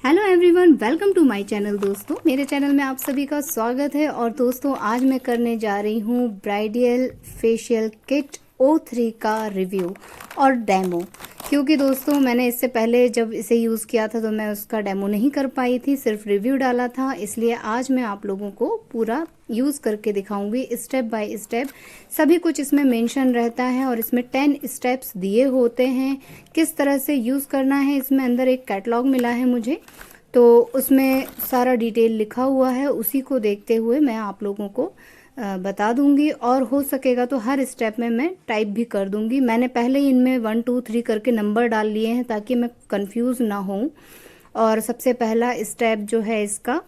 Hello everyone, welcome to my channel. दोस्तों, मेरे channel में आप सभी का स्वागत है। और दोस्तों, आज मैं करने जा रही हूँ ब्राइडल फेशियल किट O3 का रिव्यू और डेमो। क्योंकि दोस्तों, मैंने इससे पहले जब इसे यूज़ किया था तो मैं उसका डेमो नहीं कर पाई थी, सिर्फ रिव्यू डाला था। इसलिए आज मैं आप लोगों को पूरा यूज़ करके दिखाऊंगी, स्टेप बाय स्टेप। सभी कुछ इसमें मेंशन रहता है और इसमें 10 स्टेप्स दिए होते हैं किस तरह से यूज़ करना है। इसमें अंदर एक कैटलॉग मिला है मुझे, तो उसमें सारा डिटेल लिखा हुआ है। उसी को देखते हुए मैं आप लोगों को बता दूंगी, और हो सकेगा तो हर स्टेप में मैं टाइप भी कर दूंगी। मैंने पहले ही इनमें 1 2 3 करके नंबर डाल लिए हैं ताकि मैं कंफ्यूज ना हूँ। और सबसे पहला स्टेप जो है इसका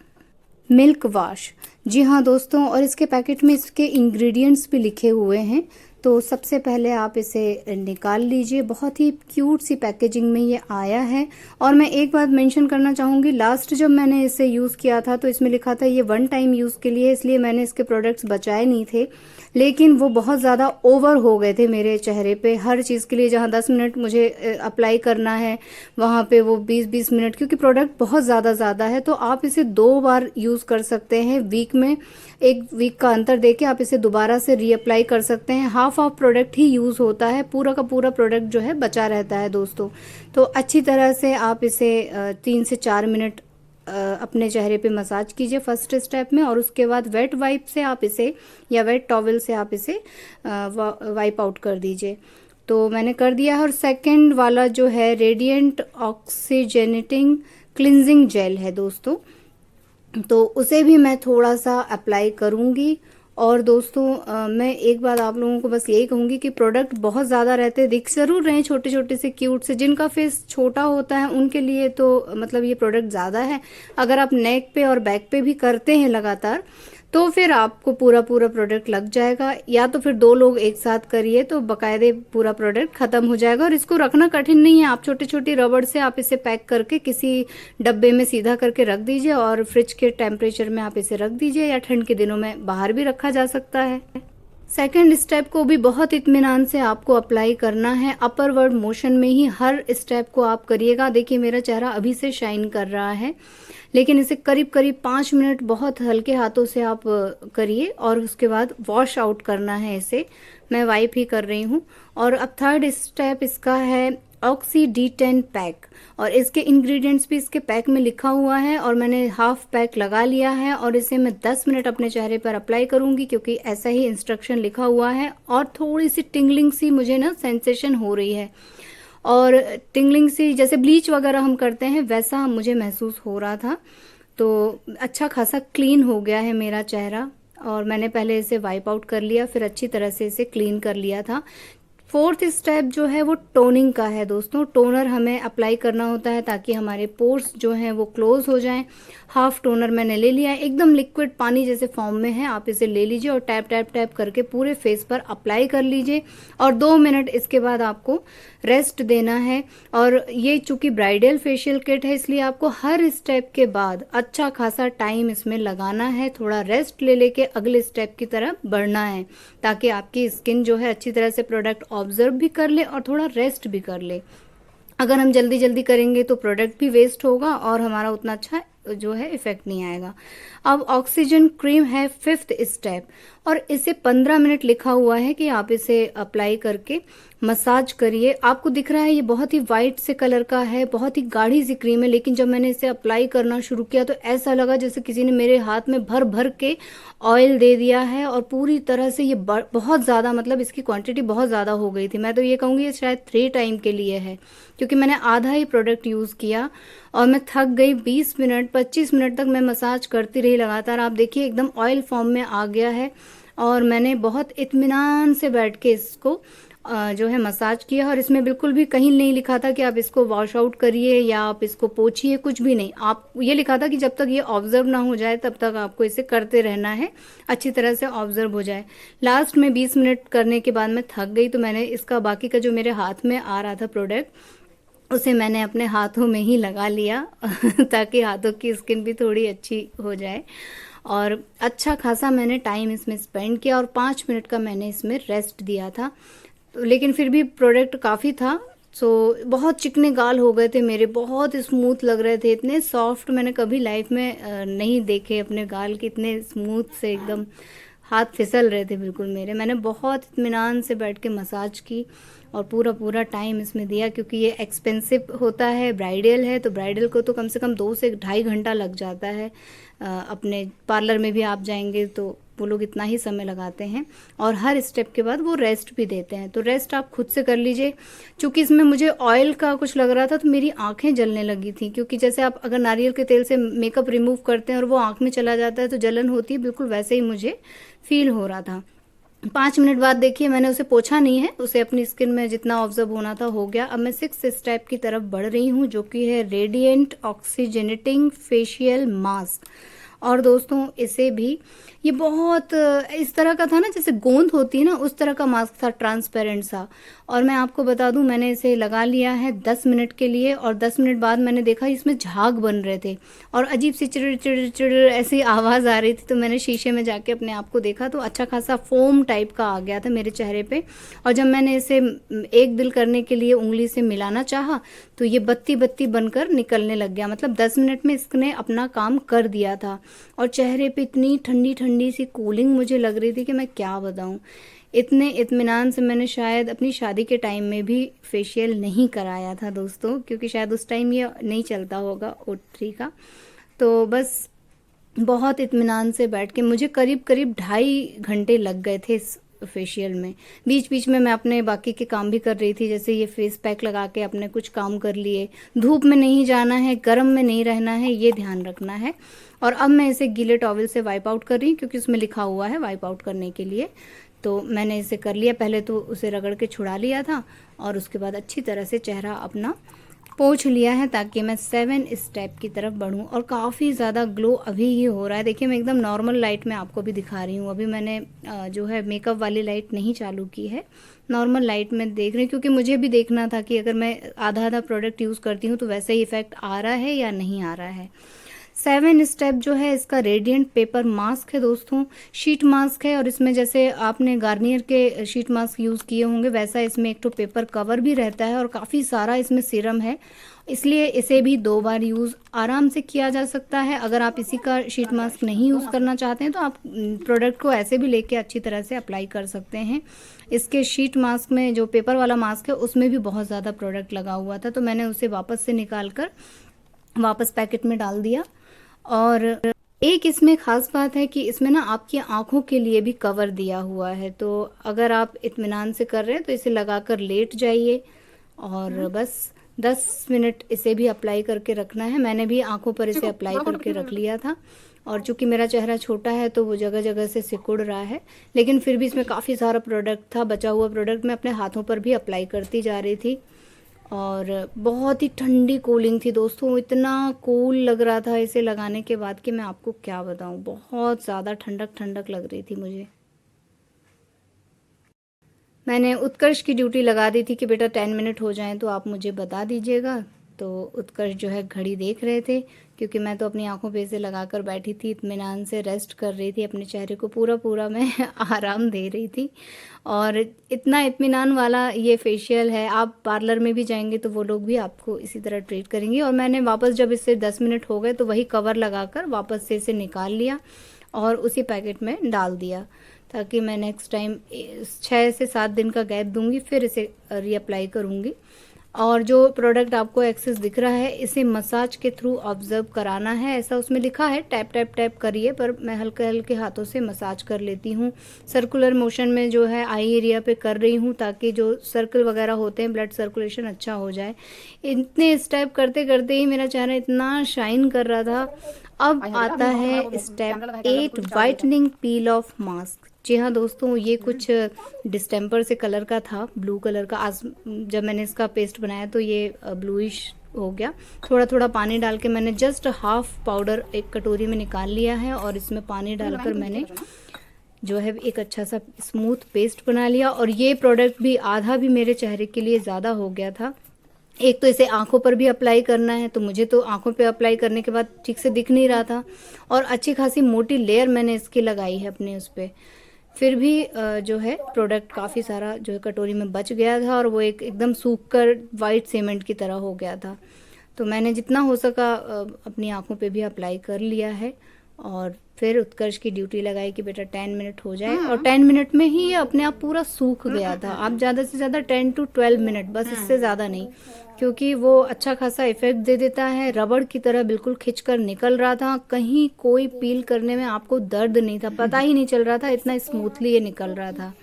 मिल्क वॉश। जी हाँ दोस्तों, और इसके पैकेट में इसके इंग्रेडिएंट्स भी लिखे हुए हैं। तो सबसे पहले आप इसे निकाल लीजिए। बहुत ही क्यूट सी पैकेजिंग में ये आया है। और मैं एक बात मेंशन करना चाहूँगी, लास्ट जब मैंने इसे यूज़ किया था तो इसमें लिखा था ये 1 टाइम यूज़ के लिए, इसलिए मैंने इसके प्रोडक्ट्स बचाए नहीं थे। लेकिन वो बहुत ज़्यादा ओवर हो गए थे मेरे चेहरे पे। हर चीज़ के लिए जहाँ 10 मिनट मुझे अप्लाई करना है, वहाँ पे वो 20-20 मिनट, क्योंकि प्रोडक्ट बहुत ज़्यादा है। तो आप इसे 2 बार यूज़ कर सकते हैं वीक में। 1 वीक का अंतर देके आप इसे दोबारा से रीअप्लाई कर सकते हैं। हाफ प्रोडक्ट ही यूज़ होता है, पूरा का पूरा प्रोडक्ट जो है बचा रहता है दोस्तों। तो अच्छी तरह से आप इसे 3 से 4 मिनट अपने चेहरे पे मसाज कीजिए फर्स्ट स्टेप में। और उसके बाद वेट वाइप से आप इसे, या वेट टॉवल से आप इसे वाइप आउट कर दीजिए। तो मैंने कर दिया है। और सेकंड वाला जो है रेडिएंट ऑक्सीजनेटिंग क्लिनजिंग जेल है दोस्तों, तो उसे भी मैं थोड़ा सा अप्लाई करूँगी। और दोस्तों, मैं एक बात आप लोगों को बस यही कहूँगी कि प्रोडक्ट बहुत ज़्यादा रहते हैं, दिख ज़रूर रहे हैं छोटे छोटे से क्यूट से। जिनका फेस छोटा होता है उनके लिए तो मतलब ये प्रोडक्ट ज़्यादा है। अगर आप नेक पे और बैक पे भी करते हैं लगातार, तो फिर आपको पूरा प्रोडक्ट लग जाएगा। या तो फिर 2 लोग एक साथ करिए तो बकायदे पूरा प्रोडक्ट खत्म हो जाएगा। और इसको रखना कठिन नहीं है, आप छोटी छोटी रबड़ से आप इसे पैक करके किसी डब्बे में सीधा करके रख दीजिए और फ्रिज के टेम्परेचर में आप इसे रख दीजिए, या ठंड के दिनों में बाहर भी रखा जा सकता है। सेकंड स्टेप को भी बहुत इत्मीनान से आपको अप्लाई करना है, अपरवर्ड मोशन में ही हर स्टेप को आप करिएगा। देखिए, मेरा चेहरा अभी से शाइन कर रहा है, लेकिन इसे करीब करीब 5 मिनट बहुत हल्के हाथों से आप करिए। और उसके बाद वॉश आउट करना है इसे। मैं वाइप ही कर रही हूँ। और अब थर्ड स्टेप इसका है ऑक्सी D10 पैक, और इसके इंग्रेडिएंट्स भी इसके पैक में लिखा हुआ है। और मैंने हाफ पैक लगा लिया है और इसे मैं 10 मिनट अपने चेहरे पर अप्लाई करूंगी, क्योंकि ऐसा ही इंस्ट्रक्शन लिखा हुआ है। और थोड़ी सी टिंगलिंग सी मुझे ना सेंसेशन हो रही है, और टिंगलिंग सी जैसे ब्लीच वगैरह हम करते हैं वैसा मुझे महसूस हो रहा था। तो अच्छा खासा क्लीन हो गया है मेरा चेहरा। और मैंने पहले इसे वाइप आउट कर लिया, फिर अच्छी तरह से इसे क्लीन कर लिया था। फोर्थ स्टेप जो है वो टोनिंग का है दोस्तों। टोनर हमें अप्लाई करना होता है ताकि हमारे पोर्स जो हैं वो क्लोज हो जाएं। हाफ टोनर मैंने ले लिया है, एकदम लिक्विड पानी जैसे फॉर्म में है। आप इसे ले लीजिए और टैप टैप टैप करके पूरे फेस पर अप्लाई कर लीजिए। और 2 मिनट इसके बाद आपको रेस्ट देना है। और ये चूंकि ब्राइडल फेशियल किट है, इसलिए आपको हर स्टेप के बाद अच्छा खासा टाइम इसमें लगाना है। थोड़ा रेस्ट ले लेके अगले स्टेप की तरफ बढ़ना है, ताकि आपकी स्किन जो है अच्छी तरह से प्रोडक्ट ऑब्जर्व भी कर ले और थोड़ा रेस्ट भी कर ले। अगर हम जल्दी जल्दी करेंगे तो प्रोडक्ट भी वेस्ट होगा और हमारा उतना अच्छा जो है इफेक्ट नहीं आएगा। अब ऑक्सीजन क्रीम है 5th स्टेप, और इसे 15 मिनट लिखा हुआ है कि आप इसे अप्लाई करके मसाज करिए। आपको दिख रहा है ये बहुत ही वाइट से कलर का है, बहुत ही गाढ़ी सी क्रीम है। लेकिन जब मैंने इसे अप्लाई करना शुरू किया तो ऐसा लगा जैसे किसी ने मेरे हाथ में भर भर के ऑयल दे दिया है। और पूरी तरह से ये बहुत ज़्यादा, मतलब इसकी क्वांटिटी बहुत ज़्यादा हो गई थी। मैं तो ये कहूँगी ये शायद 3 टाइम के लिए है, क्योंकि मैंने आधा ही प्रोडक्ट यूज़ किया और मैं थक गई। 20 मिनट 25 मिनट तक मैं मसाज करती रही लगातार। आप देखिए एकदम ऑयल फॉर्म में आ गया है। और मैंने बहुत इत्मीनान से बैठ के इसको जो है मसाज किया। और इसमें बिल्कुल भी कहीं नहीं लिखा था कि आप इसको वॉश आउट करिए या आप इसको पोंछिए, कुछ भी नहीं। आप ये लिखा था कि जब तक ये ऑब्जर्व ना हो जाए तब तक आपको इसे करते रहना है, अच्छी तरह से ऑब्जर्व हो जाए। लास्ट में 20 मिनट करने के बाद मैं थक गई, तो मैंने इसका बाकी का जो मेरे हाथ में आ रहा था प्रोडक्ट, उसे मैंने अपने हाथों में ही लगा लिया ताकि हाथों की स्किन भी थोड़ी अच्छी हो जाए। और अच्छा खासा मैंने टाइम इसमें स्पेंड किया और 5 मिनट का मैंने इसमें रेस्ट दिया था। तो लेकिन फिर भी प्रोडक्ट काफ़ी था, बहुत चिकने गाल हो गए थे मेरे, बहुत स्मूथ लग रहे थे, इतने सॉफ्ट मैंने कभी लाइफ में नहीं देखे अपने गाल के, इतने स्मूथ से एकदम हाथ फिसल रहे थे बिल्कुल मेरे। मैंने बहुत इत्मीनान से बैठ के मसाज की और पूरा पूरा टाइम इसमें दिया, क्योंकि ये एक्सपेंसिव होता है, ब्राइडल है, तो ब्राइडल को तो कम से कम 2 से ढाई घंटा लग जाता है। अपने पार्लर में भी आप जाएंगे तो वो लोग इतना ही समय लगाते हैं, और हर स्टेप के बाद वो रेस्ट भी देते हैं, तो रेस्ट आप खुद से कर लीजिए। चूँकि इसमें मुझे ऑयल का कुछ लग रहा था तो मेरी आंखें जलने लगी थी, क्योंकि जैसे आप अगर नारियल के तेल से मेकअप रिमूव करते हैं और वो आँख में चला जाता है तो जलन होती है, बिल्कुल वैसे ही मुझे फील हो रहा था। 5 मिनट बाद देखिए मैंने उसे पोछा नहीं है, उसे अपनी स्किन में जितना ऑब्जर्व होना था हो गया। अब मैं 6 स्टेप की तरफ बढ़ रही हूँ, जो कि है रेडिएंट ऑक्सीजनेटिंग फेशियल मास्क। और दोस्तों इसे भी, ये बहुत इस तरह का था ना, जैसे गोंद होती है ना, उस तरह का मास्क था, ट्रांसपेरेंट सा। और मैं आपको बता दूं, मैंने इसे लगा लिया है 10 मिनट के लिए, और 10 मिनट बाद मैंने देखा इसमें झाग बन रहे थे और अजीब सी चिड़ चिड़ चिड़ ऐसी आवाज़ आ रही थी। तो मैंने शीशे में जाके अपने आप को देखा तो अच्छा खासा फोम टाइप का आ गया था मेरे चेहरे पे। और जब मैंने इसे एक दिल करने के लिए उंगली से मिलाना चाहा तो ये बत्ती बत्ती बनकर निकलने लग गया। मतलब 10 मिनट में इसने अपना काम कर दिया था। और चेहरे पे इतनी ठंडी ठंडी सी कूलिंग मुझे लग रही थी कि मैं क्या बताऊं। इतने इत्मीनान से मैंने शायद अपनी शादी के टाइम में भी फेशियल नहीं कराया था दोस्तों, क्योंकि शायद उस टाइम ये नहीं चलता होगा O3 का। तो बस बहुत इत्मीनान से बैठ के मुझे करीब करीब 2.5 घंटे लग गए थे इस फेशियल में। बीच बीच में मैं अपने बाकी के काम भी कर रही थी, जैसे ये फेस पैक लगा के अपने कुछ काम कर लिए। धूप में नहीं जाना है, गर्म में नहीं रहना है, ये ध्यान रखना है। और अब मैं इसे गीले टॉवल से वाइप आउट कर रही हूँ, क्योंकि उसमें लिखा हुआ है वाइप आउट करने के लिए। तो मैंने इसे कर लिया, पहले तो उसे रगड़ के छुड़ा लिया था और उसके बाद अच्छी तरह से चेहरा अपना पोंछ लिया है, ताकि मैं 7 स्टेप की तरफ बढ़ूं। और काफ़ी ज़्यादा ग्लो अभी ही हो रहा है। देखिए मैं एकदम नॉर्मल लाइट में आपको भी दिखा रही हूँ। अभी मैंने जो है मेकअप वाली लाइट नहीं चालू की है, नॉर्मल लाइट में देख रही हूँ, क्योंकि मुझे भी देखना था कि अगर मैं आधा आधा प्रोडक्ट यूज़ करती हूँ तो वैसा ही इफेक्ट आ रहा है या नहीं आ रहा है। 7 स्टेप जो है इसका रेडिएंट पेपर मास्क है दोस्तों, शीट मास्क है। और इसमें जैसे आपने गार्नियर के शीट मास्क यूज़ किए होंगे वैसा इसमें एक तो पेपर कवर भी रहता है और काफ़ी सारा इसमें सीरम है, इसलिए इसे भी 2 बार यूज़ आराम से किया जा सकता है। अगर आप इसी का शीट मास्क नहीं यूज़ करना चाहते हैं तो आप प्रोडक्ट को ऐसे भी लेके अच्छी तरह से अप्लाई कर सकते हैं। इसके शीट मास्क में जो पेपर वाला मास्क है उसमें भी बहुत ज़्यादा प्रोडक्ट लगा हुआ था, तो मैंने उसे वापस से निकाल कर वापस पैकेट में डाल दिया। और एक इसमें ख़ास बात है कि इसमें ना आपकी आंखों के लिए भी कवर दिया हुआ है, तो अगर आप इत्मीनान से कर रहे हैं तो इसे लगाकर लेट जाइए और बस 10 मिनट इसे भी अप्लाई करके रखना है। मैंने भी आंखों पर इसे अप्लाई करके रख लिया था, और चूंकि मेरा चेहरा छोटा है तो वो जगह जगह से सिकुड़ रहा है, लेकिन फिर भी इसमें काफ़ी सारा प्रोडक्ट था, बचा हुआ प्रोडक्ट मैं अपने हाथों पर भी अप्लाई करती जा रही थी। और बहुत ही ठंडी कूलिंग थी दोस्तों, इतना कूल लग रहा था इसे लगाने के बाद कि मैं आपको क्या बताऊं, बहुत ज़्यादा ठंडक ठंडक लग रही थी मुझे। मैंने उत्कर्ष की ड्यूटी लगा दी थी कि बेटा 10 मिनट हो जाएं तो आप मुझे बता दीजिएगा। तो उत्कर्ष जो है घड़ी देख रहे थे, क्योंकि मैं तो अपनी आंखों पे इसे लगाकर बैठी थी, इत्मीनान से रेस्ट कर रही थी, अपने चेहरे को पूरा पूरा मैं आराम दे रही थी। और इतना इत्मीनान वाला ये फेशियल है, आप पार्लर में भी जाएंगे तो वो लोग भी आपको इसी तरह ट्रीट करेंगे। और मैंने वापस जब इससे 10 मिनट हो गए तो वही कवर लगाकर वापस से इसे निकाल लिया और उसी पैकेट में डाल दिया, ताकि मैं नेक्स्ट टाइम 6 से 7 दिन का गैप दूंगी, फिर इसे रीअप्लाई करूंगी। और जो प्रोडक्ट आपको एक्सेस दिख रहा है इसे मसाज के थ्रू ऑब्जर्व कराना है, ऐसा उसमें लिखा है, टैप टैप टैप करिए, पर मैं हल्के हल्के हाथों से मसाज कर लेती हूँ। सर्कुलर मोशन में जो है आई एरिया पे कर रही हूँ, ताकि जो सर्कल वगैरह होते हैं ब्लड सर्कुलेशन अच्छा हो जाए। इतने स्टेप करते करते ही मेरा चेहरा इतना शाइन कर रहा था। अब आता है step 8, whitening peel off mask. जी हाँ दोस्तों, ये कुछ डिस्टेम्पर से कलर का था, ब्लू कलर का। आज जब मैंने इसका पेस्ट बनाया तो ये ब्लूइश हो गया। थोड़ा थोड़ा पानी डाल के मैंने जस्ट हाफ पाउडर एक कटोरी में निकाल लिया है, और इसमें पानी डालकर मैंने जो है एक अच्छा सा स्मूथ पेस्ट बना लिया। और ये प्रोडक्ट भी आधा भी मेरे चेहरे के लिए ज़्यादा हो गया था। एक तो इसे आंखों पर भी अप्लाई करना है, तो मुझे तो आंखों पे अप्लाई करने के बाद ठीक से दिख नहीं रहा था, और अच्छी खासी मोटी लेयर मैंने इसकी लगाई है अपने उस पर। फिर भी जो है प्रोडक्ट काफ़ी सारा जो है कटोरी में बच गया था और वो एकदम सूख कर वाइट सीमेंट की तरह हो गया था। तो मैंने जितना हो सका अपनी आँखों पे भी अप्लाई कर लिया है और फिर उत्कर्ष की ड्यूटी लगाई कि बेटा 10 मिनट हो जाए, और 10 मिनट में ही ये अपने आप पूरा सूख गया था। आप ज़्यादा से ज़्यादा 10 to 12 मिनट, बस इससे ज़्यादा नहीं, क्योंकि वो अच्छा खासा इफेक्ट दे देता है। रबड़ की तरह बिल्कुल खिंचकर निकल रहा था, कहीं कोई पील करने में आपको दर्द नहीं था, पता ही नहीं चल रहा था, इतना स्मूथली ये निकल रहा था।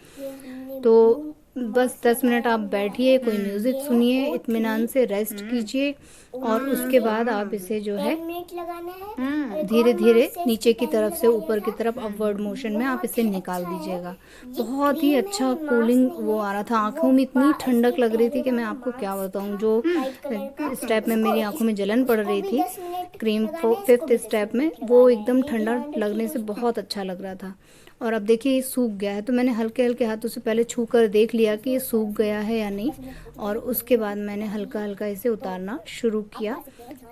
तो बस 10 मिनट आप बैठिए, कोई म्यूजिक सुनिए, इत्मीनान से रेस्ट कीजिए और उसके बाद आप इसे जो है धीरे धीरे नीचे की तरफ से ऊपर की तरफ अपवर्ड मोशन में आप इसे निकाल दीजिएगा। बहुत ही अच्छा कूलिंग वो आ रहा था, आंखों में इतनी ठंडक लग रही थी कि मैं आपको क्या बताऊं। जो स्टेप में मेरी आंखों में जलन पड़ रही थी, क्रीम 5th स्टेप में, वो एकदम ठंडा लगने से बहुत अच्छा लग रहा था। और अब देखिए ये सूख गया है, तो मैंने हल्के हल्के हाथों से पहले छू कर देख लिया कि ये सूख गया है या नहीं, और उसके बाद मैंने हल्का हल्का इसे उतारना शुरू किया।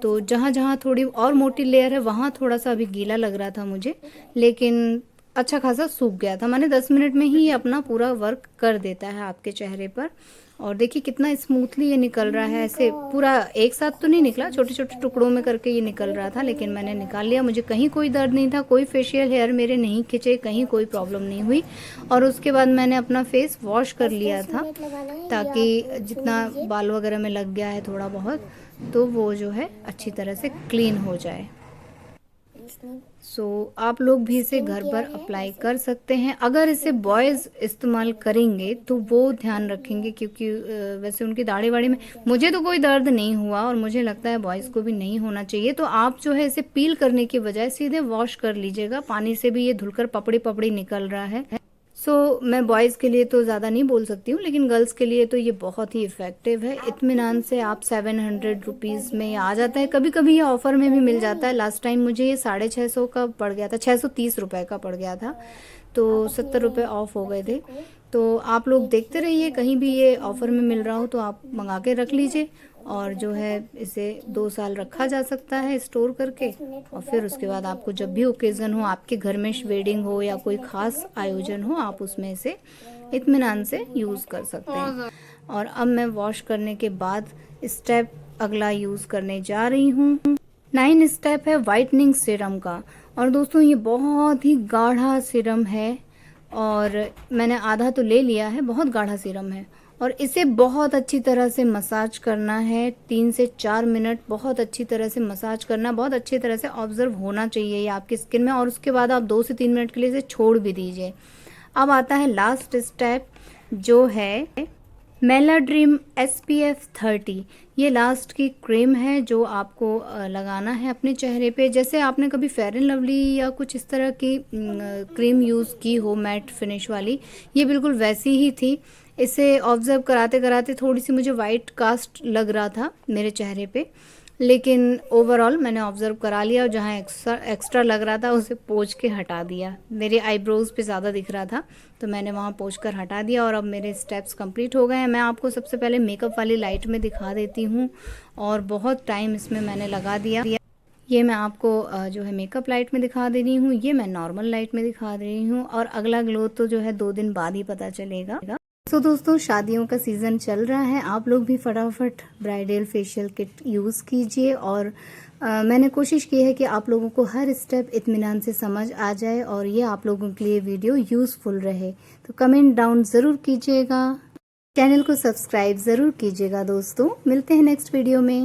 तो जहाँ जहाँ थोड़ी और मोटी लेयर है वहाँ थोड़ा सा अभी गीला लग रहा था मुझे, लेकिन अच्छा खासा सूख गया था। मैंने 10 मिनट में ही ये अपना पूरा वर्क कर देता है आपके चेहरे पर। और देखिए कितना स्मूथली ये निकल रहा है, ऐसे पूरा एक साथ तो नहीं निकला, छोटे छोटे टुकड़ों में करके ये निकल रहा था, लेकिन मैंने निकाल लिया। मुझे कहीं कोई दर्द नहीं था, कोई फेशियल हेयर मेरे नहीं खिंचे, कहीं कोई प्रॉब्लम नहीं हुई। और उसके बाद मैंने अपना फेस वॉश कर लिया था, ताकि जितना बाल वगैरह में लग गया है थोड़ा बहुत, तो वो जो है अच्छी तरह से क्लीन हो जाए। आप लोग भी इसे घर पर अप्लाई कर सकते हैं। अगर इसे बॉयज़ इस्तेमाल करेंगे तो वो ध्यान रखेंगे, क्योंकि वैसे उनकी दाढ़ी वाड़ी में मुझे तो कोई दर्द नहीं हुआ और मुझे लगता है बॉयज़ को भी नहीं होना चाहिए। तो आप जो है इसे पील करने की बजाय सीधे वॉश कर लीजिएगा, पानी से भी ये धुलकर पपड़ी पपड़ी निकल रहा है। मैं बॉयज़ के लिए तो ज़्यादा नहीं बोल सकती हूँ, लेकिन गर्ल्स के लिए तो ये बहुत ही इफ़ेक्टिव है। इत्मीनान से आप 700 रुपीज़ में आ जाता है, कभी कभी ये ऑफ़र में भी मिल जाता है। लास्ट टाइम मुझे ये 650 का पड़ गया था, 630 रुपये का पड़ गया था, तो 70 रुपये ऑफ हो गए थे। तो आप लोग देखते रहिए, कहीं भी ये ऑफ़र में मिल रहा हो तो आप मंगा के रख लीजिए, और जो है इसे 2 साल रखा जा सकता है स्टोर करके। और फिर उसके बाद आपको जब भी ओकेज़न हो, आपके घर में वेडिंग हो या कोई ख़ास आयोजन हो, आप उसमें इसे इत्मीनान से यूज़ कर सकते हैं। और अब मैं वॉश करने के बाद स्टेप अगला यूज़ करने जा रही हूँ। 9 स्टेप है वाइटनिंग सीरम का। और दोस्तों ये बहुत ही गाढ़ा सीरम है, और मैंने आधा तो ले लिया है, बहुत गाढ़ा सीरम है। और इसे बहुत अच्छी तरह से मसाज करना है, 3 से 4 मिनट बहुत अच्छी तरह से मसाज करना, बहुत अच्छी तरह से ऑब्जर्व होना चाहिए ये आपकी स्किन में। और उसके बाद आप 2 से 3 मिनट के लिए इसे छोड़ भी दीजिए। अब आता है लास्ट स्टेप, जो है मेलाड्रीम SPF 30। ये लास्ट की क्रीम है जो आपको लगाना है अपने चेहरे पे। जैसे आपने कभी फेयर एंड लवली या कुछ इस तरह की क्रीम यूज़ की हो मैट फिनिश वाली, ये बिल्कुल वैसी ही थी। इसे ऑब्जर्व कराते कराते थोड़ी सी मुझे वाइट कास्ट लग रहा था मेरे चेहरे पे, लेकिन ओवरऑल मैंने ऑब्जर्व करा लिया, और जहाँ एक्स्ट्रा लग रहा था उसे पोंछ के हटा दिया। मेरे आईब्रोज़ पे ज़्यादा दिख रहा था तो मैंने वहाँ पोंछ कर हटा दिया, और अब मेरे स्टेप्स कंप्लीट हो गए हैं। मैं आपको सबसे पहले मेकअप वाली लाइट में दिखा देती हूँ, और बहुत टाइम इसमें मैंने लगा दिया। ये मैं आपको जो है मेकअप लाइट में दिखा दे रही हूँ, ये मैं नॉर्मल लाइट में दिखा दे रही हूँ, और अगला ग्लो तो जो है 2 दिन बाद ही पता चलेगा। दोस्तों शादियों का सीज़न चल रहा है, आप लोग भी फटाफट ब्राइडल फेशियल किट यूज़ कीजिए। और मैंने कोशिश की है कि आप लोगों को हर स्टेप इत्मीनान से समझ आ जाए और ये आप लोगों के लिए वीडियो यूज़फुल रहे। तो कमेंट डाउन ज़रूर कीजिएगा, चैनल को सब्सक्राइब ज़रूर कीजिएगा। दोस्तों मिलते हैं नेक्स्ट वीडियो में।